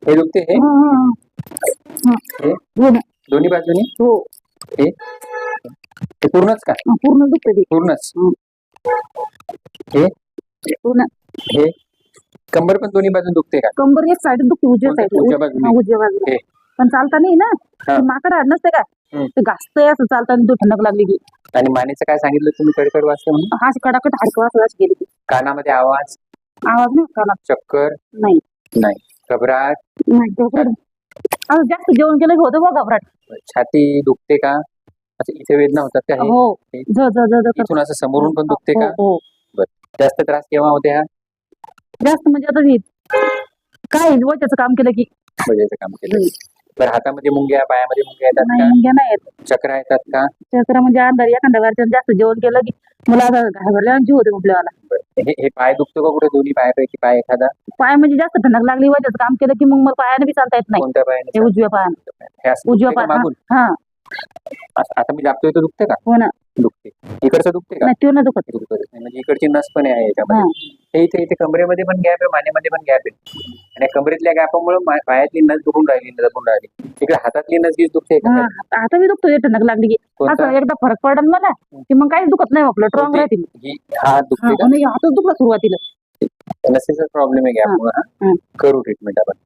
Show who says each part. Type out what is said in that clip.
Speaker 1: हे दुखते हे
Speaker 2: हा, हा, हा.
Speaker 1: हे
Speaker 2: हो ना.
Speaker 1: दोन्ही बाजूनी
Speaker 2: हो
Speaker 1: हे हे पूर्णच का
Speaker 2: पूर्ण दुखते ते.
Speaker 1: पूर्णच
Speaker 2: हं.
Speaker 1: हे
Speaker 2: पूर्ण
Speaker 1: हे कंबर पण दोन्ही बाजून दुखते का
Speaker 2: कंबर एक साईड दुखते, उजव्या
Speaker 1: कोणत्या?
Speaker 2: साईड,
Speaker 1: उजव्या बाजूने?
Speaker 2: उजव्या बाजूला.
Speaker 1: हे
Speaker 2: पण चालता नाही ना,
Speaker 1: हा.
Speaker 2: ते माकड हाड नसते का,
Speaker 1: हं.
Speaker 2: ते घासतंय असं चालताना ठणक लागली की.
Speaker 1: आणि मानेचं काय सांगितलं तुम्ही कडकड वाजते म्हणून
Speaker 2: हा अशी कडाकट हाडकं असं अशी गेली ती.
Speaker 1: कानामध्ये आवाज
Speaker 2: आवाज नाही कानात.
Speaker 1: चक्कर
Speaker 2: नाही
Speaker 1: नाही घबराट
Speaker 2: नाही घबराट. असं जास्त जेवण केलं की होतं बघ घबराट.
Speaker 1: छाती दुखते का असं इथे वेदना होतात का हे
Speaker 2: हो
Speaker 1: हे?
Speaker 2: ज ज ज ज करतं.
Speaker 1: इथून असं समोरून पण दुखते
Speaker 2: हो
Speaker 1: का
Speaker 2: हो.
Speaker 1: जास्त त्रास केव्हा होते हा
Speaker 2: जास्त म्हणजे आता हे काय वच्याचं काम केलं की.
Speaker 1: बजायचं काम केलं तर हातामध्ये मुंग्या पायामध्ये मुंग्या येतात
Speaker 2: नाही
Speaker 1: का
Speaker 2: मुंग्या नाही येत.
Speaker 1: चक्र येतात का
Speaker 2: चक्र म्हणजे अंधार एखाद्या वेळेस जास्त जेवण केलं की मला आता घाबरल्यानं जीव होते आपल्याला.
Speaker 1: हे पाय दुखतो का कुठे दोन्ही पायापैकी पाय एखादा
Speaker 2: पाय म्हणजे जास्त ठणक लागली वच्याचं काम केलं की मग मला पायाने बी चालता येत नाही.
Speaker 1: कोणत्या पायाने
Speaker 2: हे उजव्या पायाने.
Speaker 1: हे असं
Speaker 2: उजव्या
Speaker 1: दुखते का
Speaker 2: पाय
Speaker 1: मागून
Speaker 2: हा
Speaker 1: आता मी दाबतोय तर दुखते का
Speaker 2: हो ना.
Speaker 1: दुखते इकडचं दुखते का
Speaker 2: नाही तो ना दुखत.
Speaker 1: दुखत नाही. म्हणजे इकडची नस पण आहे
Speaker 2: हा
Speaker 1: याच्यामध्ये हे इथे कमरेमध्ये पण गॅप आहे मानेमध्ये पण गॅप आहे आणि या कमरेतल्या गॅपमुळे पायातली नस दुखून राहिली इकडे हातातली नस गीच दुखते
Speaker 2: हा
Speaker 1: का
Speaker 2: आता मी दुखतो ठणक लागली की.
Speaker 1: कोणता?
Speaker 2: असं एकदा फरक पडला ना मला की मग काहीच दुखत नाही आपलं स्ट्रॉंग
Speaker 1: कोणती?
Speaker 2: राहते.
Speaker 1: ही हात दुखते का
Speaker 2: हातच दुखला सुरुवातीला.
Speaker 1: नसेचा प्रॉब्लेम आहे गॅपमुळे
Speaker 2: हा.
Speaker 1: करू ट्रीटमेंट आपण